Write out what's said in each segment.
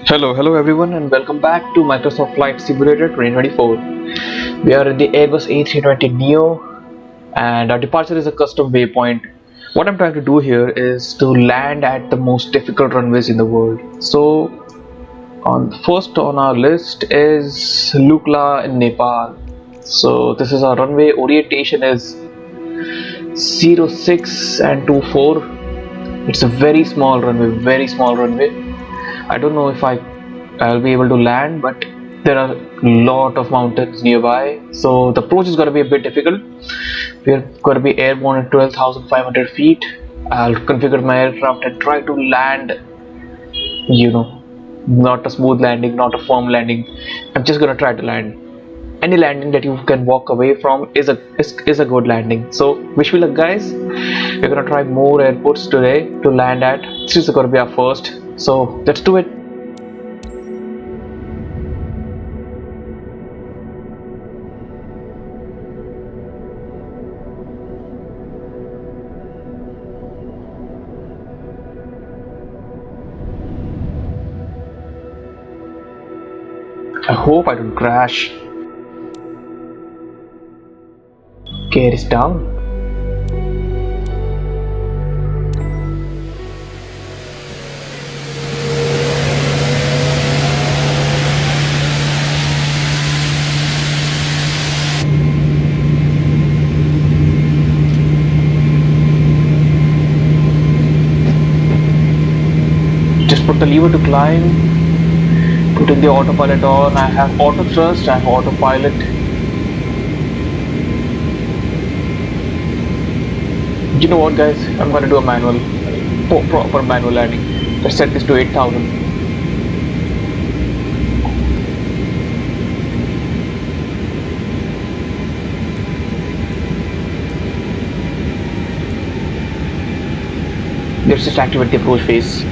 Hello everyone, and welcome back to Microsoft Flight Simulator 2024. We are in the Airbus A320 Neo, and our departure is a custom waypoint. What I'm trying to do here is to land at the most difficult runways in the world. So, on first on our list is Lukla in Nepal. So this is our runway. Orientation is 06 and 24. It's a very small runway. I don't know if I'll be able to land, but there are a lot of mountains nearby, so the approach is going to be a bit difficult. We're going to be airborne at 12,500 feet. I'll configure my aircraft and try to land, not a smooth landing, not a firm landing. I'm just going to try to land. Any landing that you can walk away from is a good landing. So wish me luck, guys. We're gonna try more airports today to land at. This is gonna be our first. So let's do it. I hope I don't crash. Gear is down. Just put the lever to climb. Putting the autopilot on. I have auto thrust, I have autopilot. You know what, guys? I'm gonna do a manual, proper manual landing. Let's set this to 8,000. Let's just activate the approach phase.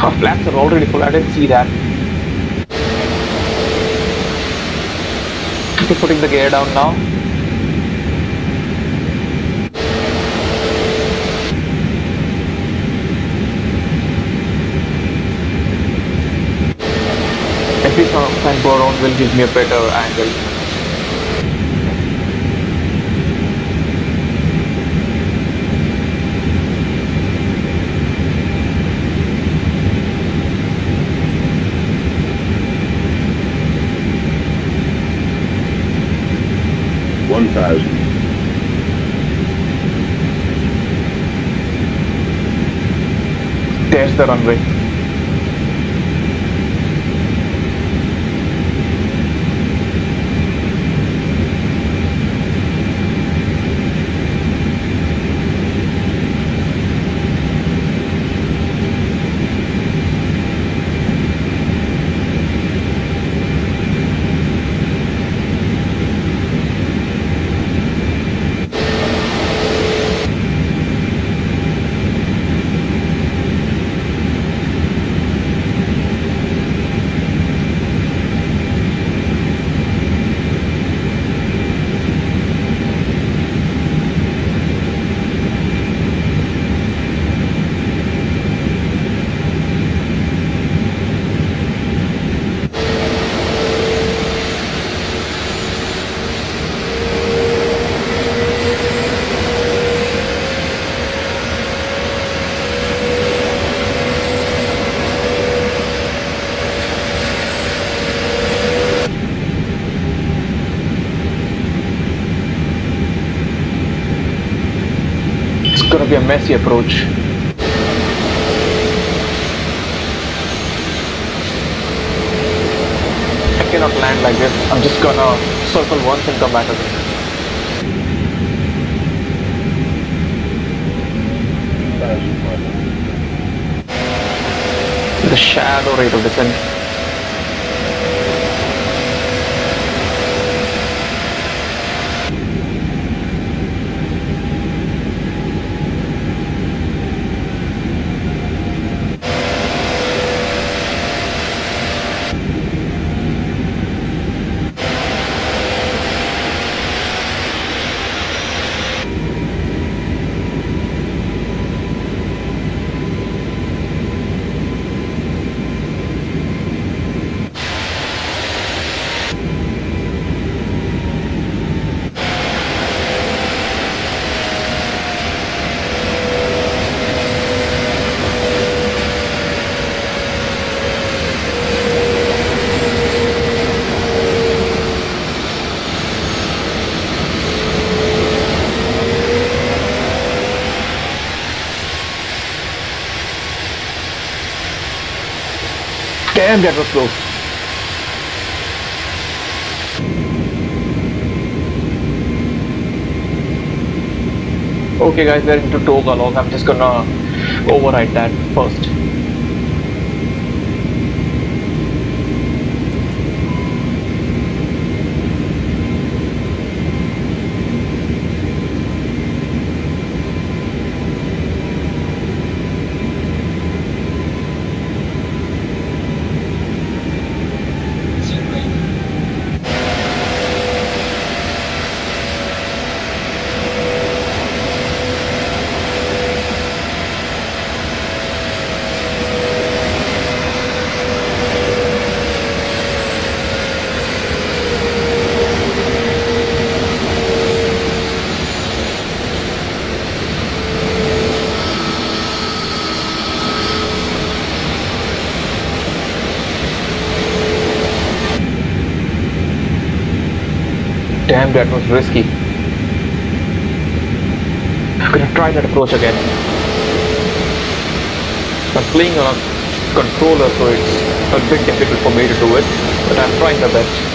Our flaps are already full. I didn't see that. Okay, putting the gear down now. At least my boron will give me a better angle. There's the runway. It's gonna be a messy approach. I cannot land like this. I'm just gonna circle once and come back again. The shallow rate of descent. Damn, that was close. Okay guys, we're into toga log. I'm just gonna override that first. Damn, that was risky. I'm gonna try that approach again. I'm playing on a controller, so it's a bit difficult for me to do it, but I'm trying my best.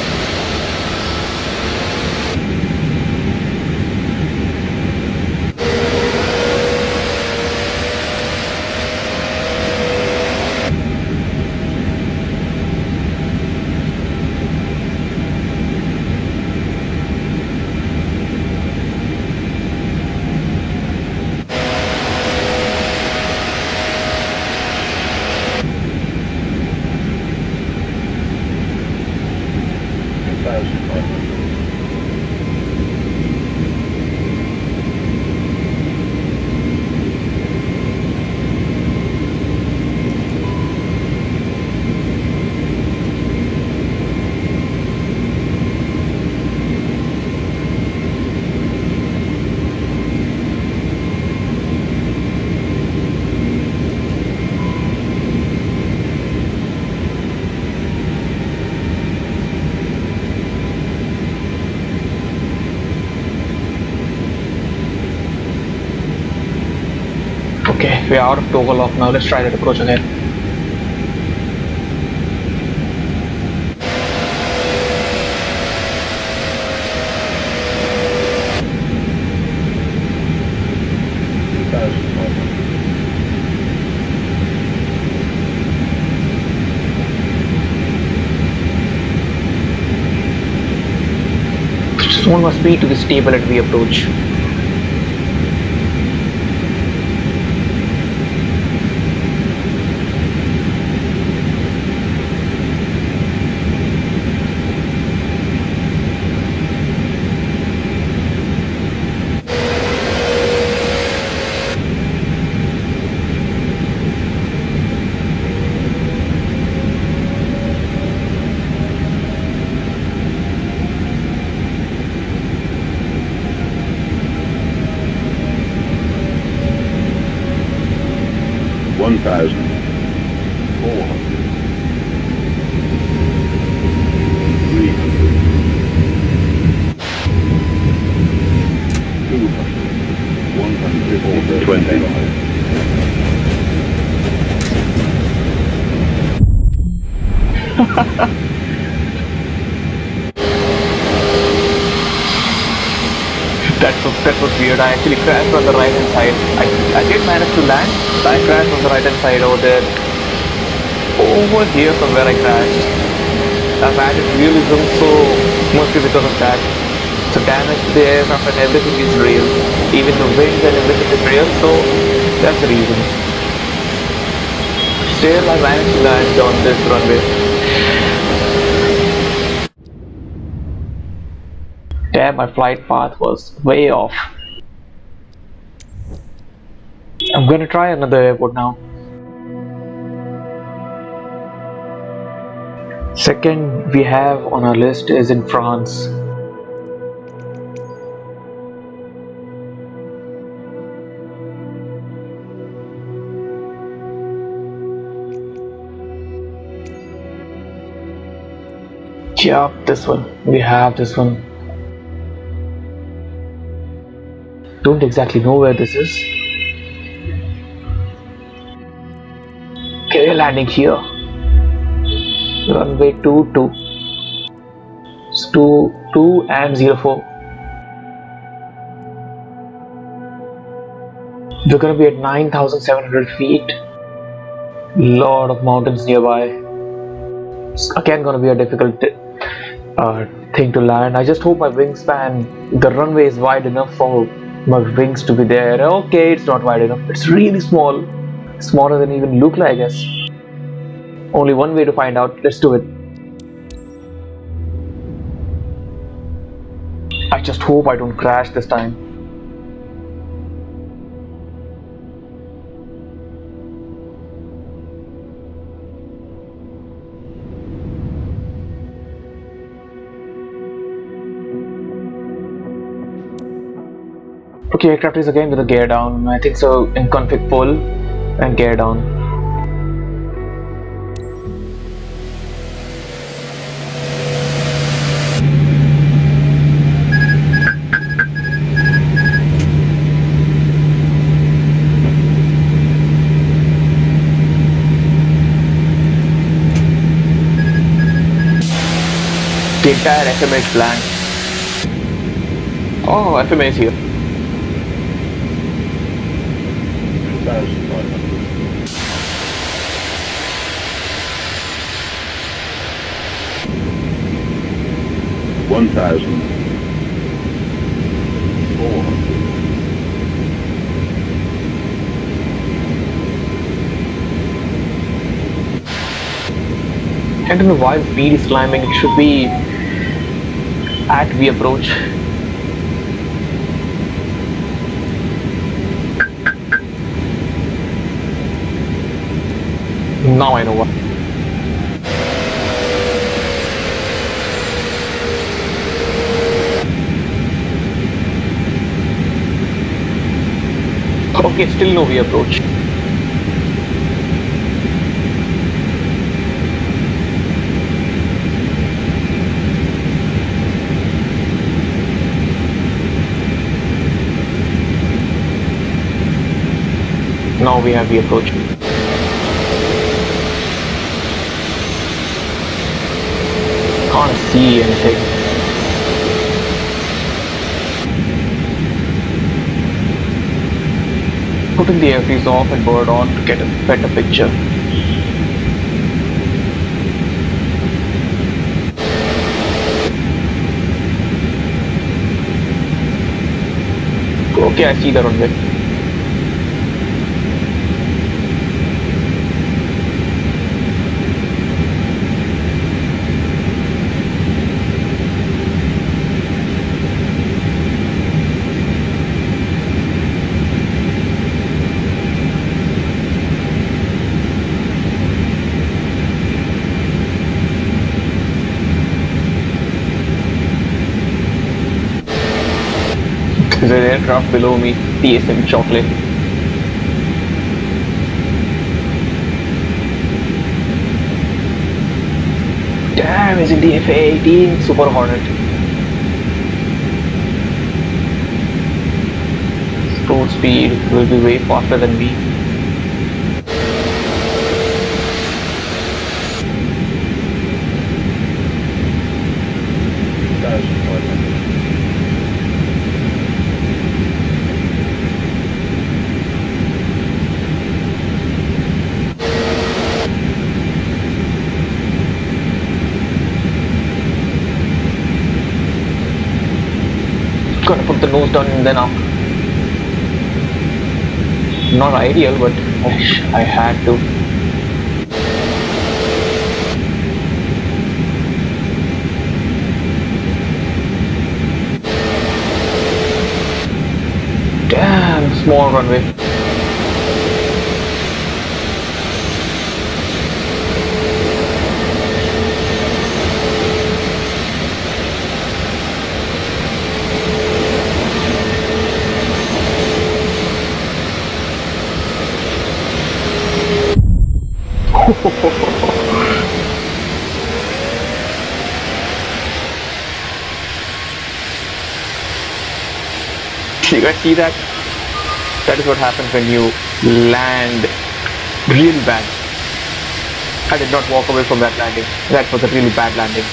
Okay, we are out of toggle lock now. Let's try that approach again. Just want my speed to be stable as we approach. That was weird. I actually crashed on the right hand side. I did manage to land, but I crashed on the right hand side over there. Over here from where I crashed. I've added realism, so mostly because of that. So damage to the aircraft and everything is real. Even the wind and everything is real, so that's the reason. Still I managed to land on this runway. Damn, my flight path was way off. I'm gonna try another airport now. Second we have on our list is in France. Yeah, this one. We have this one. Don't exactly know where this is. Okay, we're landing here. Runway 22. It's 2 and 04. We're gonna be at 9,700 feet. Lot of mountains nearby. It's again gonna be a difficult thing to land. I just hope my wingspan, the runway is wide enough for my wings to be there. Okay, it's not wide enough. It's really small. Smaller than even look like, I guess. Only one way to find out. Let's do it. I just hope I don't crash this time. Okay, aircraft is again with a gear down. I think so. In config pull and gear down. The entire FMA is blank. Oh, FMA is here. 1,400. I don't know why speed is climbing. It should be at V approach. Now I know what. Okay, still no V approach. Now we have V approach. Can't see anything. Putting the airfreeze off and bird on to get a better picture. Okay, I see the runway. There's an aircraft below me, TSM chocolate. Damn, is it the FA-18 Super Hornet? Cruise speed will be way faster than me. Gonna put the nose down and then up. Not ideal, but I had to. Damn, small runway. You guys see that? That is what happens when you land really bad. I did not walk away from that landing. That was a really bad landing.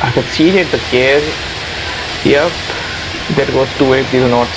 I succeeded the gear. Yep, that was 280 knots.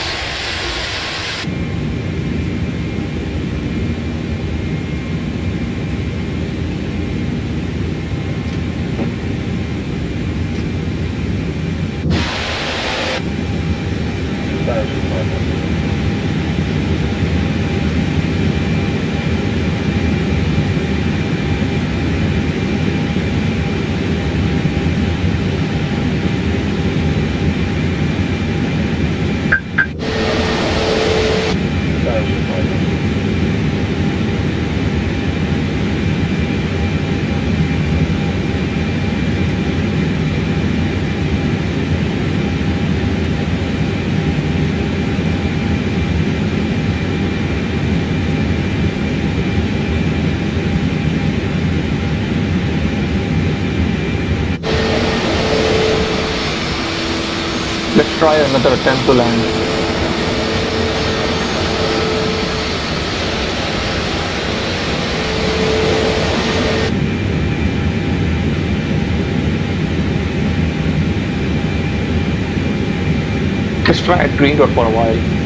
Let's try another attempt to land. Let's try at green dot for a while.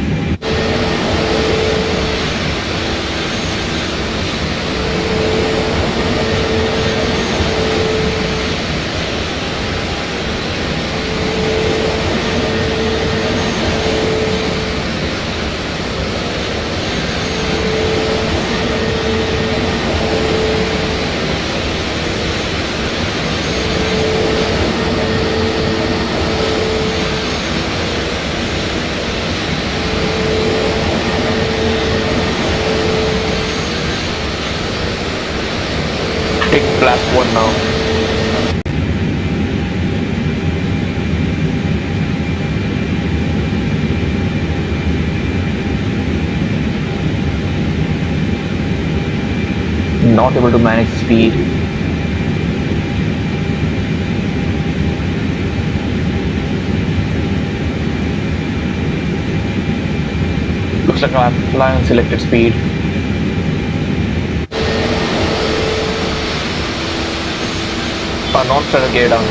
Take flap 1 now. Not able to manage speed. Looks like I'm flying on selected speed. Non-standard gear down.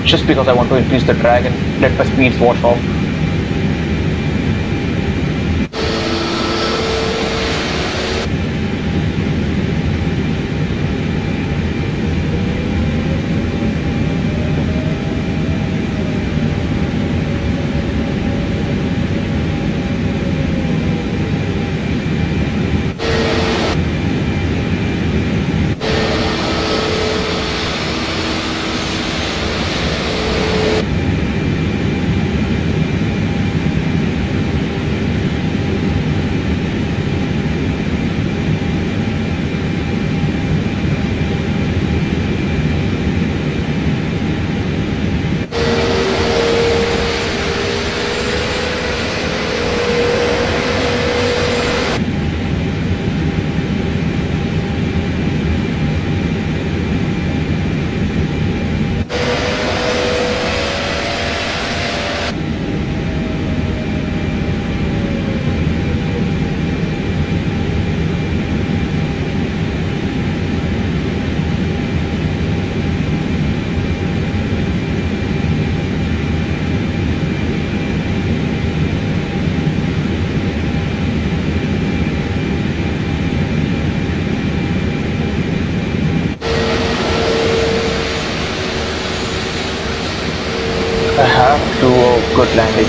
Just because I want to increase the drag and let my speeds wash off. I have to a good landing.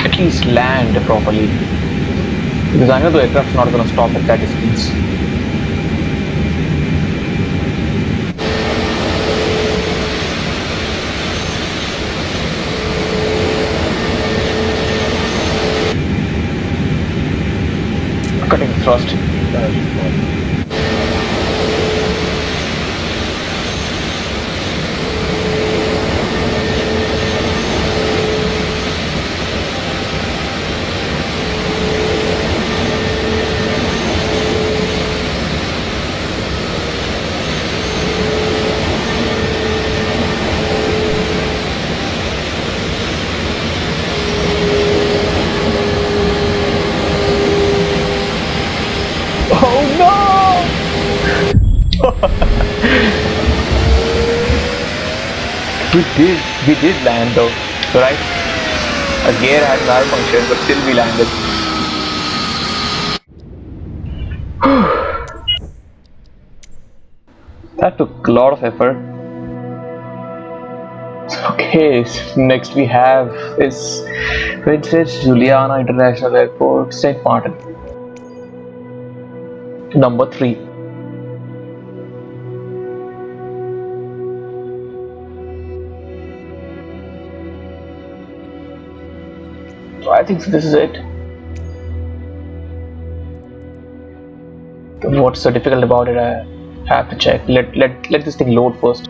At least land properly, because I know the aircraft's not going to stop at that distance. Cutting thrust. we did land though, right? A gear had malfunctioned, but still we landed. That took a lot of effort. Okay, next we have is Princess Juliana International Airport, St. Martin. Number 3. So I think this is it. What's so difficult about it? I have to check. Let this thing load first.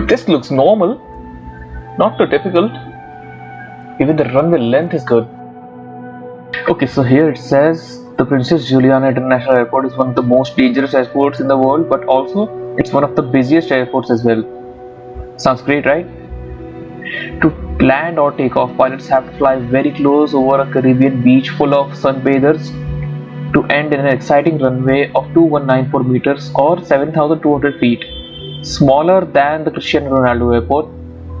This looks normal, not too difficult. Even the runway length is good. Okay, so here it says the Princess Juliana International Airport is one of the most dangerous airports in the world, but also it's one of the busiest airports as well. Sounds great, right? To land or take off, pilots have to fly very close over a Caribbean beach full of sunbathers to end in an exciting runway of 2194 meters or 7,200 feet. Smaller than the Cristiano Ronaldo Airport.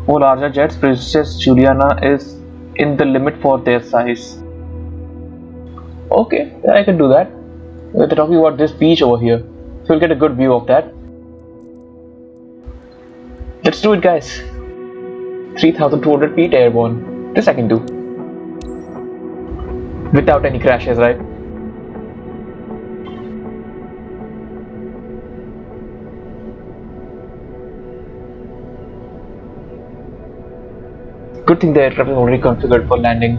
For larger jets, Princess Juliana is in the limit for their size. Okay, I can do that. They're talking about this beach over here, so we'll get a good view of that. Let's do it, guys. 3,200 feet airborne. This I can do. Without any crashes, right? Good thing the aircraft is already configured for landing.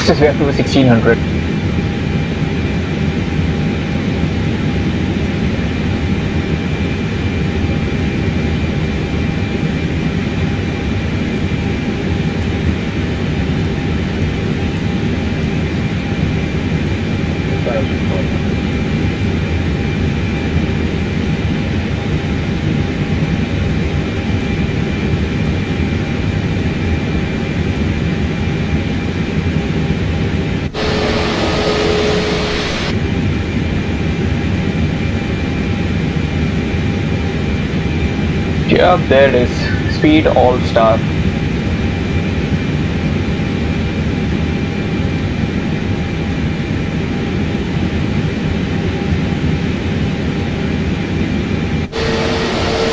Since we have to be 1600. Yep, there it is. Speed All Star.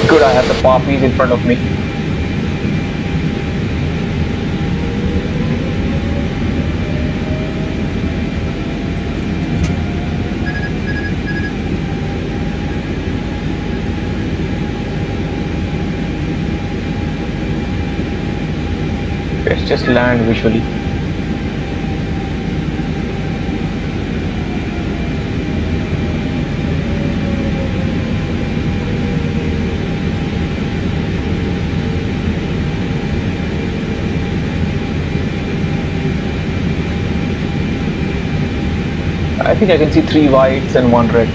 Good, I have the poppies in front of me. Let's just land visually. I think I can see 3 whites and 1 red.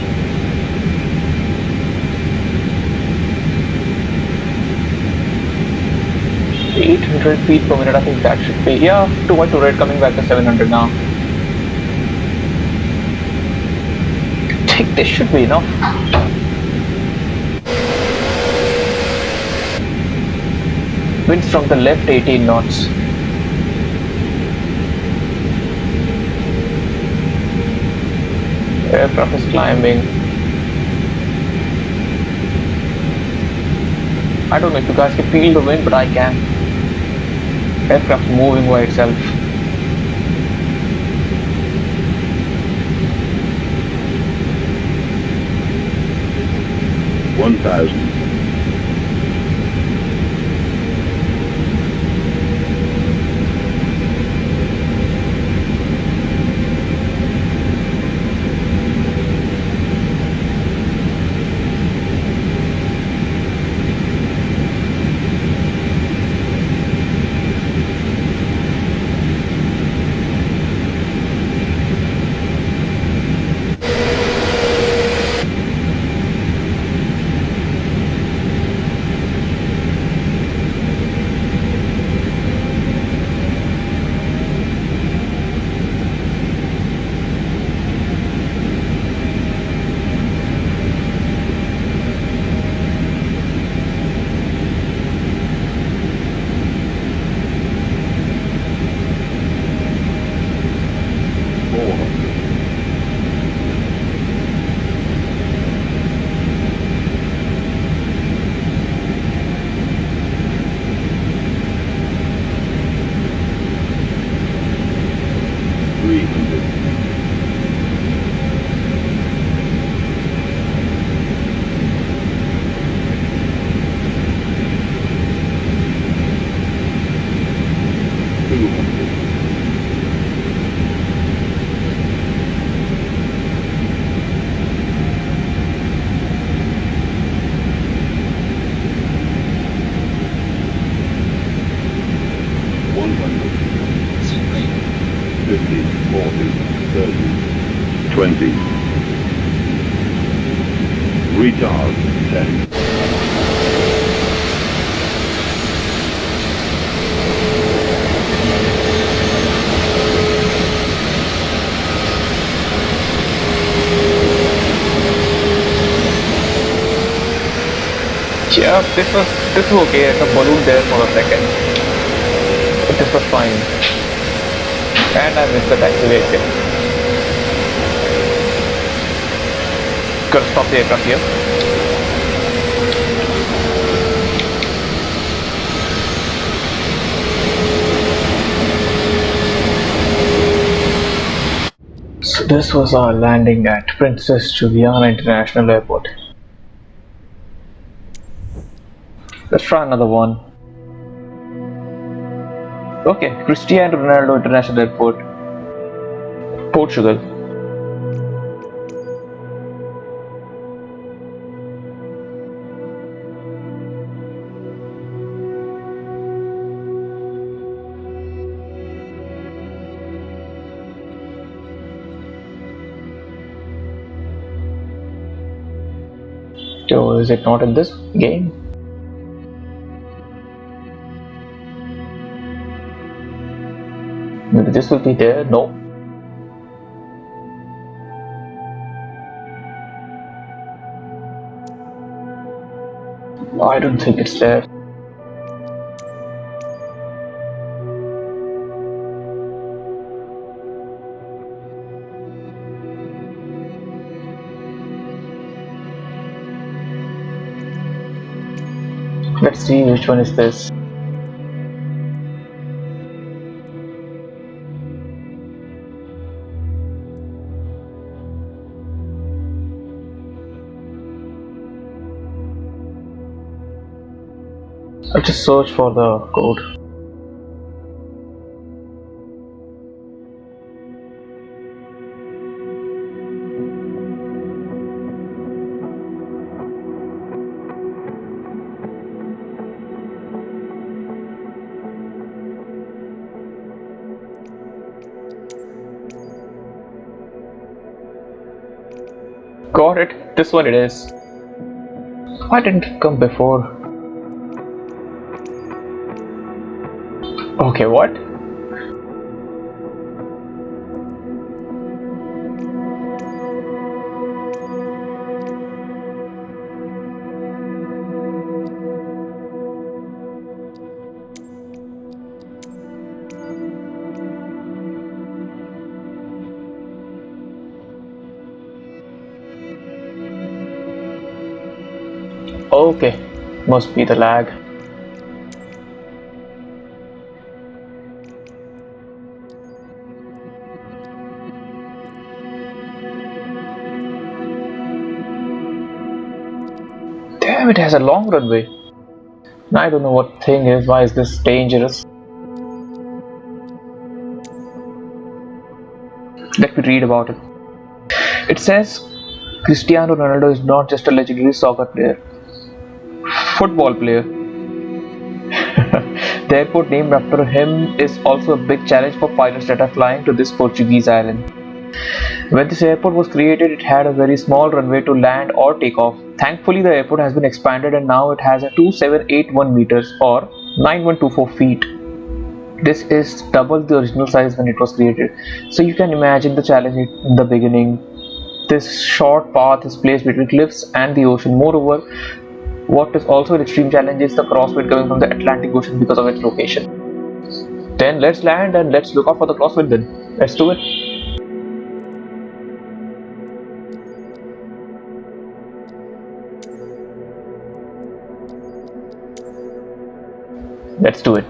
800 feet per minute, I think that should be, yeah, to white to red, coming back to 700 now. I think this should be enough. Winds from the left 18 knots. Aircraft is climbing. I don't know if you guys can feel the wind, but I can. Aircraft moving by itself. $1,000. Retard 10. Yeah, this was okay. The balloon there for a second, but this was fine. And I missed the taxiway. Gotta stop the aircraft here. So this was our landing at Princess Juliana International Airport. Let's try another one. Okay, Cristiano Ronaldo International Airport, Portugal. So is it not in this game? Maybe this will be there. No. I don't think it's there. Let's see which one is this. I'll just search for the code. Got it. This one it is. Why didn't it come before? Okay, what? Okay, must be the lag. Damn, it has a long runway. I don't know what thing is. Why is this dangerous? Let me read about it. It says Cristiano Ronaldo is not just a legendary soccer player, football player. The airport named after him is also a big challenge for pilots that are flying to this Portuguese island. When this airport was created, it had a very small runway to land or take off. Thankfully, the airport has been expanded and now it has a 2781 meters or 9124 feet. This is double the original size when it was created. So you can imagine the challenge in the beginning. This short path is placed between cliffs and the ocean. Moreover, what is also an extreme challenge is the crosswind coming from the Atlantic Ocean because of its location. Then let's land and let's look out for the crosswind then. Let's do it. Let's do it.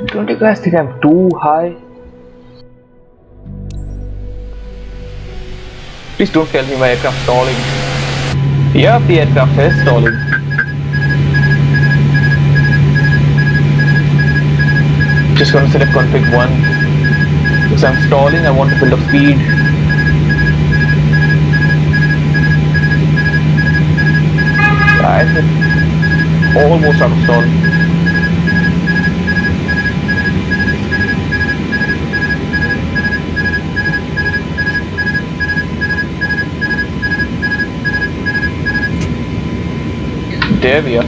Don't you guys think I'm too high? Please don't tell me my aircraft stalling. Yup, the aircraft is stalling. Just gonna select config 1. Because I'm stalling, I want to build up speed. I'm almost out of stall. There we are.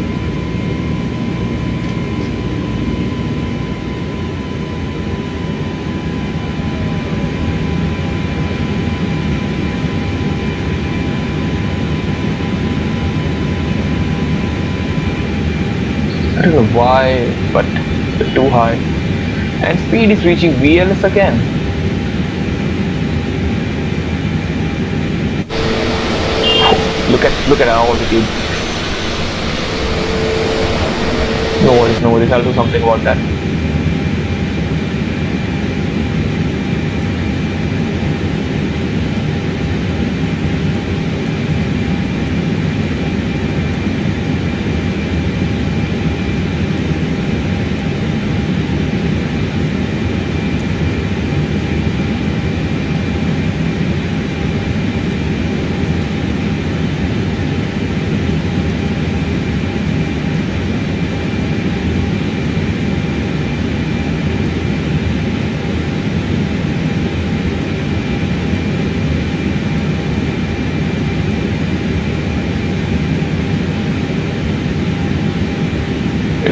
I don't know why, but it's too high. And speed is reaching VLS again. Look at our altitude. No worries, I'll do something about that.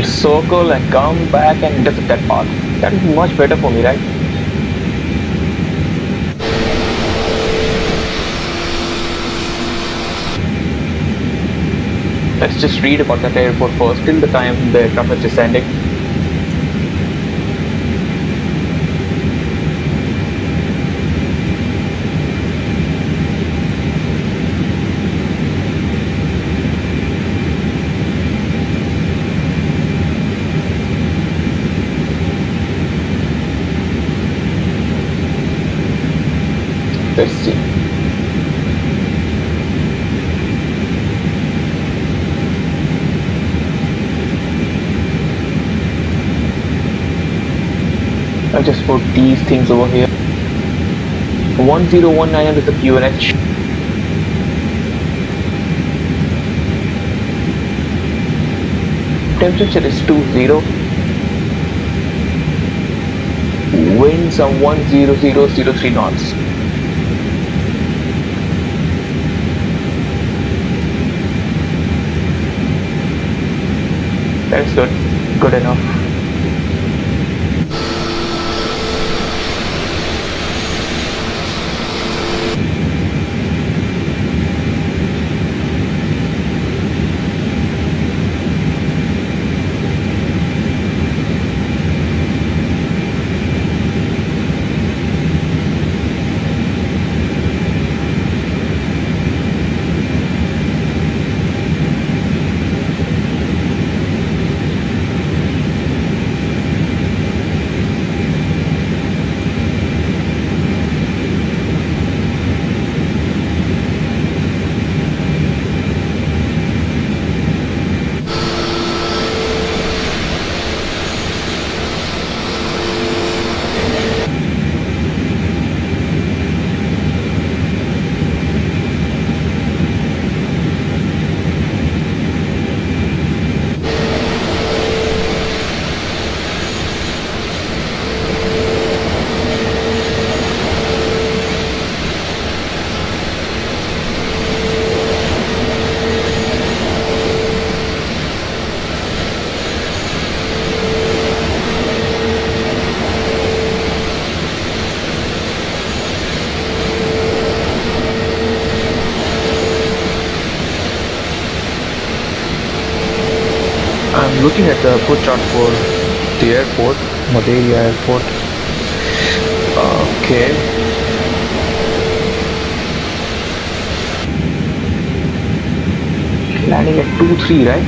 Circle and come back and intercept that path. That would be much better for me, right? Let's just read about that airport first till the time the aircraft is descending. Let's see. I'll just put these things over here. 1019 is the QNH. Temperature is 20. Winds are 10003 knots. That's good. Good enough. I'm looking at the approach chart for the airport, Madeira Airport. Okay. Landing at 2-3, right?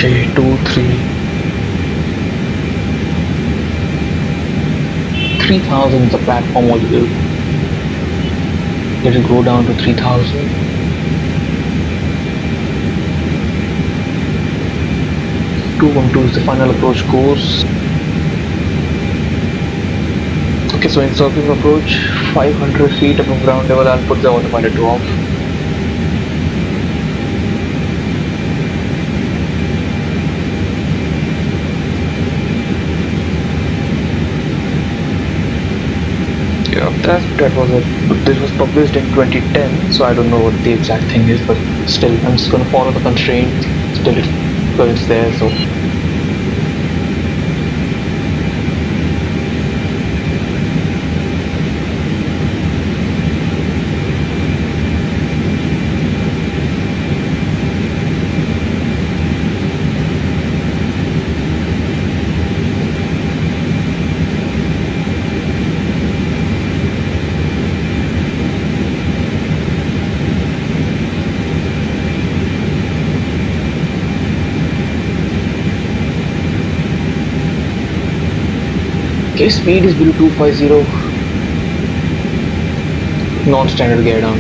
Okay, 2-3. 3,000 is the platform altitude. Let it go down to 3,000. (212) is the final approach course. Okay, so in circling approach, 500 feet above ground level, I'll put the autopilot to off. Yeah, that was it. This was published in 2010, so I don't know what the exact thing is, but still, I'm just gonna follow the constraint. Still, because it's there, so. Okay, speed is below 250. Non-standard gear down.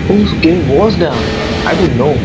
Whose gear was down? I don't know.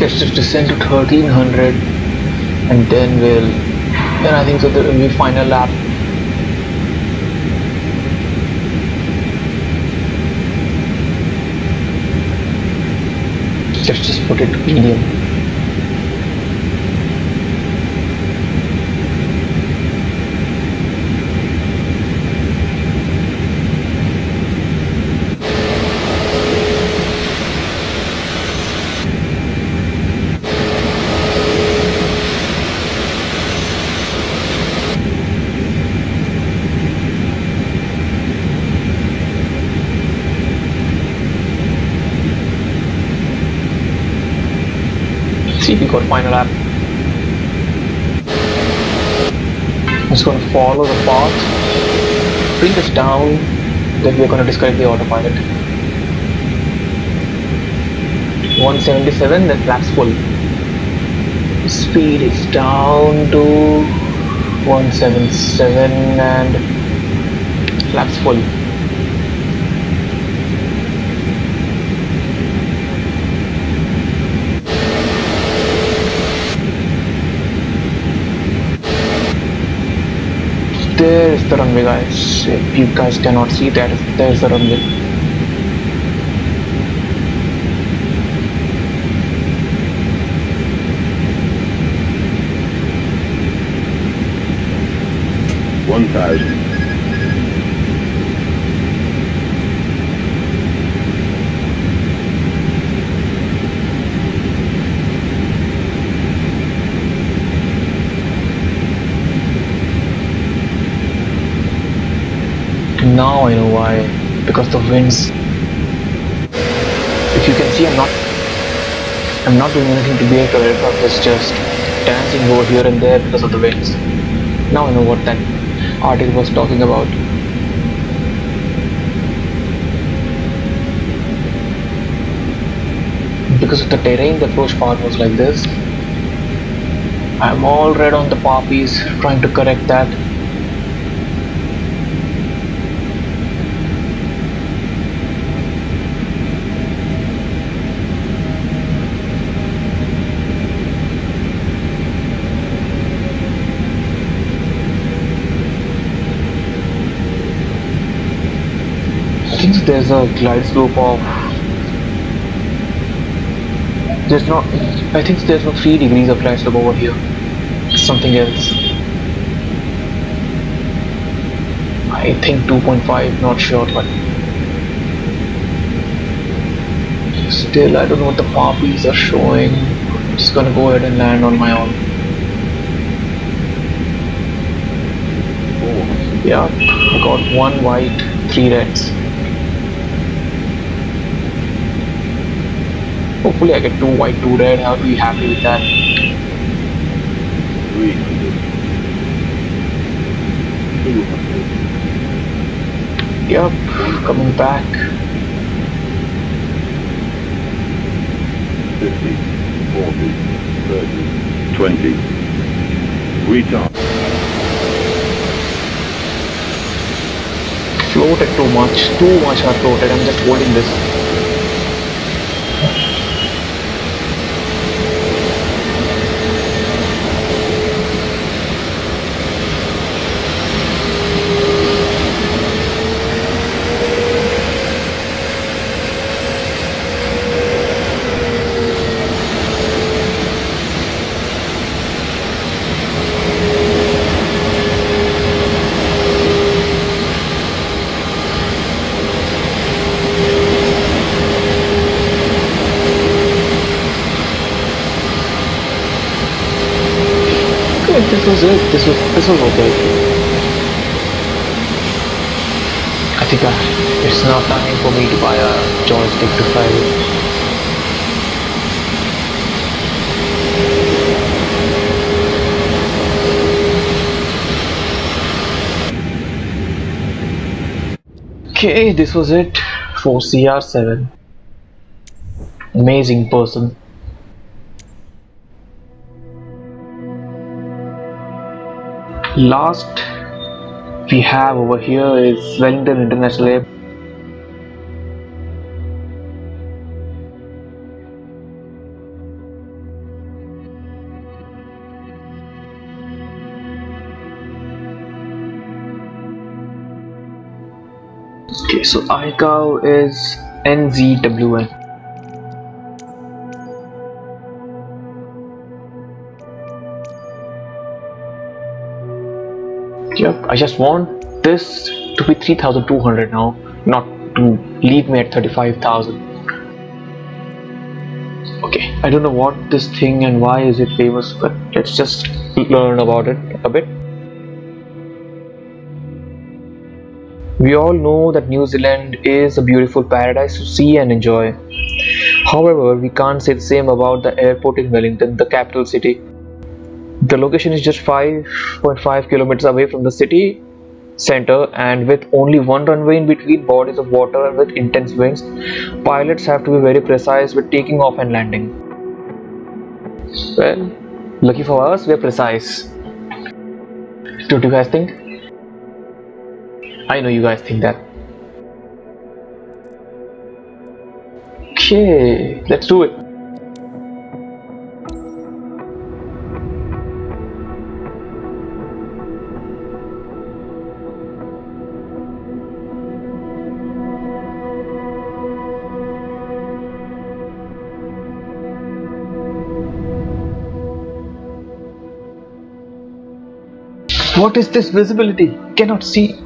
Let's just descend to 1300 and then I think so there will be final lap. Let's just put it to medium. See, we got final lap. I'm just going to follow the path, bring us down, then we're going to disconnect the autopilot. 177, then flaps full. Speed is down to 177 and flaps full. There is the runway, guys. If you guys cannot see that, there's the runway. One thousand. Now I know why. Because the winds. If you can see, I'm not doing anything to vehicle aircraft. It's just dancing over here and there because of the winds. Now I know what that article was talking about. Because of the terrain, the approach path was like this. I'm all red on the poppies, trying to correct that. I think there's a glide slope of I think there's no 3 degrees of glide slope over here. Something else. I think 2.5, not sure, but still I don't know what the poppies are showing. I'm just gonna go ahead and land on my own. Yeah, I got 1 white, 3 reds. Hopefully I get 2 white, 2 red. I'll be happy with that. 300. 200. Yup, coming back. 50, 40, 30, 20. Retard. Floated too much I floated. I'm just holding this. This was it. This was okay. I think it's now time for me to buy a joystick to fly with. Okay, this was it for CR7. Amazing person. Last we have over here is Wellington International Airport. Okay, so ICAO is NZWN. Yep, I just want this to be 3,200 now, not to leave me at 35,000. Okay, I don't know what this thing and why is it famous, but let's just learn about it a bit. We all know that New Zealand is a beautiful paradise to see and enjoy. However, we can't say the same about the airport in Wellington, the capital city. The location is just 5.5 kilometers away from the city center, and with only one runway in between bodies of water and with intense winds, pilots have to be very precise with taking off and landing. Well, lucky for us, we're precise. Don't you guys think? I know you guys think that. Okay, let's do it. What is this visibility? Cannot see.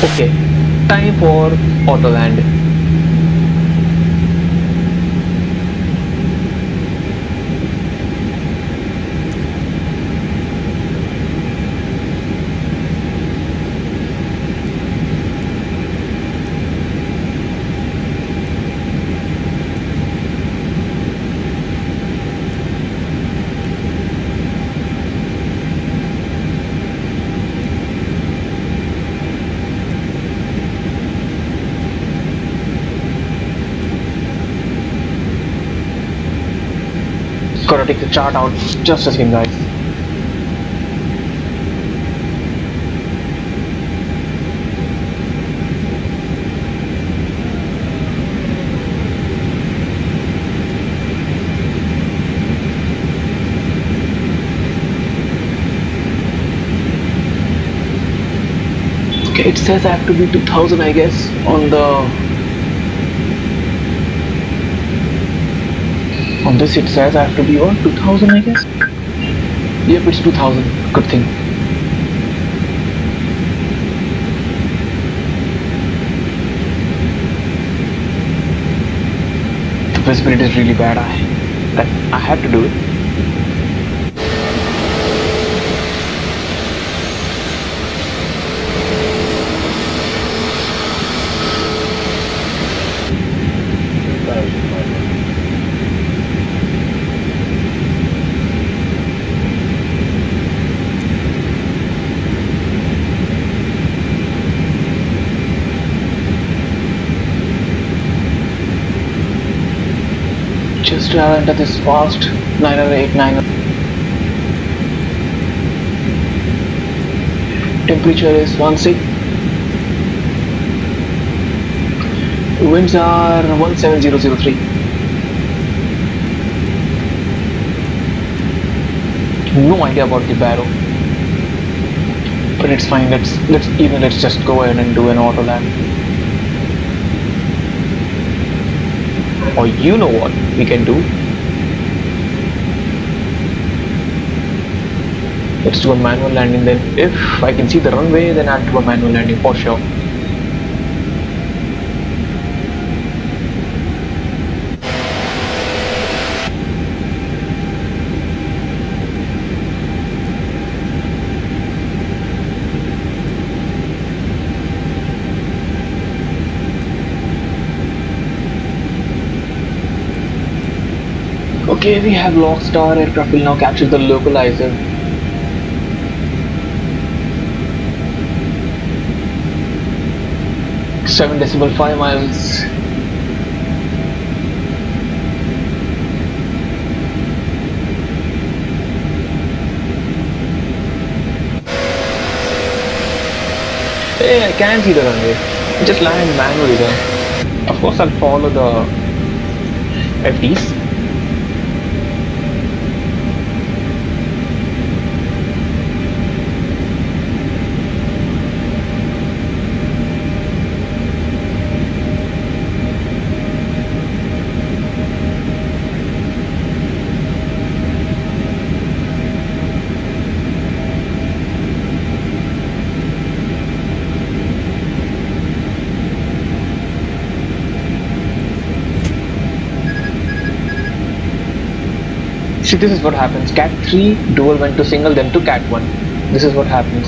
Okay, time for auto land. Gotta take the chart out just a second, guys. Okay, it says I have to be 2000, I guess, on this it says I have to be on 2000, I guess. Yep, it's 2000. Good thing. The visibility is really bad. I had to do it. Just to enter this fast 989. Temperature is 16. Winds are 17003. No idea about the barrow, but it's fine. Let's just go ahead and do an auto land. Or you know what we can do? Let's do a manual landing then. If I can see the runway, then I'll do a manual landing for sure. Okay, we have Lockstar aircraft will now capture the localizer. Seven decibel 5 miles. Hey, I can see the runway. Just land manually there. Of course, I'll follow the FDs. See, this is what happens. Cat 3 dual went to single, then to Cat 1. This is what happens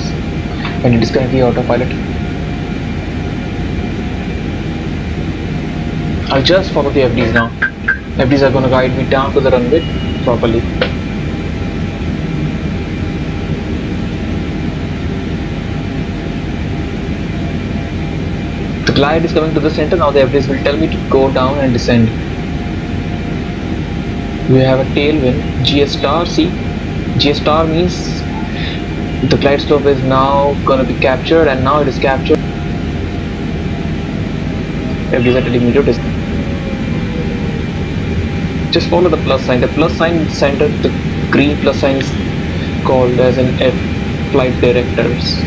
when you disconnect the autopilot. I'll just follow the FDs now. FDs are gonna guide me down to the runway properly. The glide is coming to the center. Now the FDs will tell me to go down and descend. We have a tailwind, GS star. See, GS star means the glide slope is now gonna be captured, and now it is captured. FDs are telling me to descend. Just follow the plus sign. The plus sign center, the green plus sign is called as an F flight directors.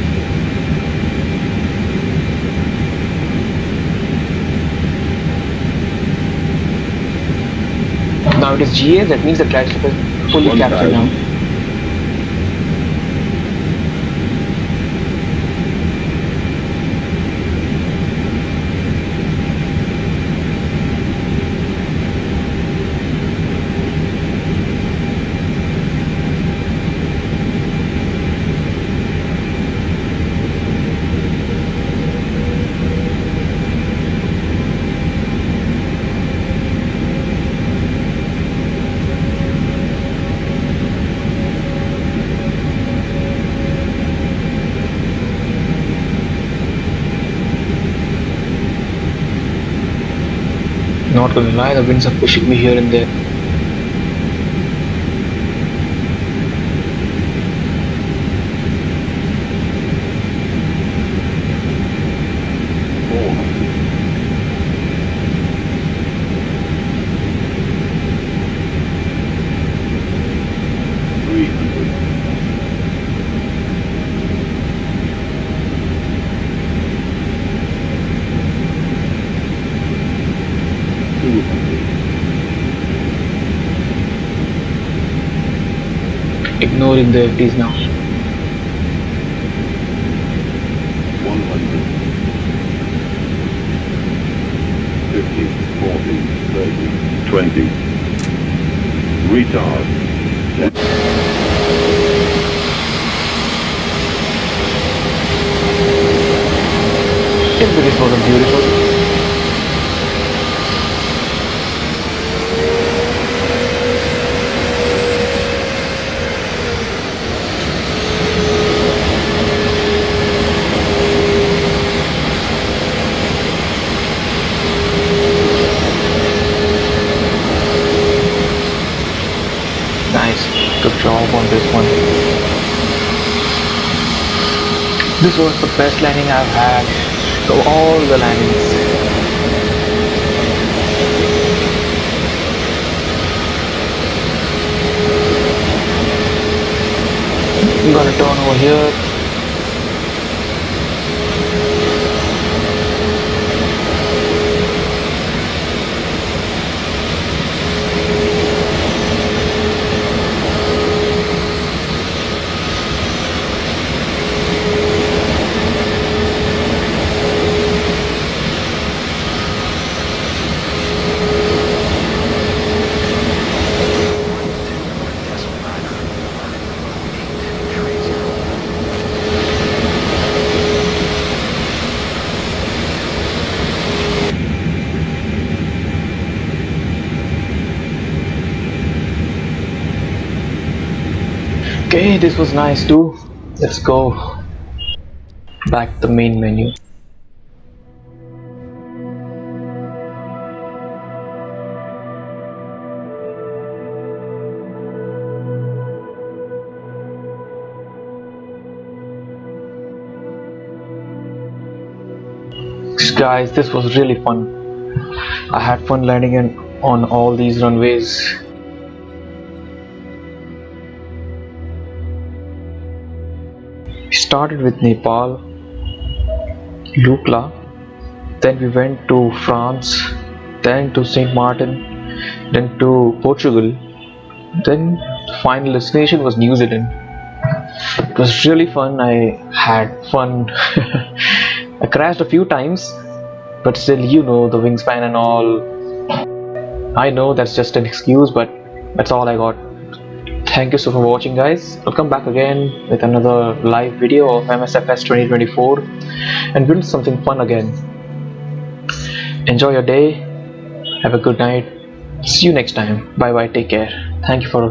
Now it is GA, that means the glide slope is fully captured now. Not gonna lie, the winds are pushing me here and there. Ignoring the FDs now. 100, 50, 40, 30, 20. Retard. This was beautiful. Nice, good job on this one. This was the best landing I've had of all the landings. I'm gonna turn over here. Okay, this was nice too. Let's go back to the main menu. Guys, this was really fun. I had fun landing on all these runways. We started with Nepal, Lukla, then we went to France, then to Saint Martin, then to Portugal, then the final destination was New Zealand. It was really fun. I had fun. I crashed a few times, but still, you know, the wingspan and all. I know that's just an excuse, but that's all I got. Thank you so for watching, guys. I'll come back again with another live video of MSFS 2024 and build something fun again. Enjoy your day. Have a good night. See you next time. Bye bye. Take care. Thank you for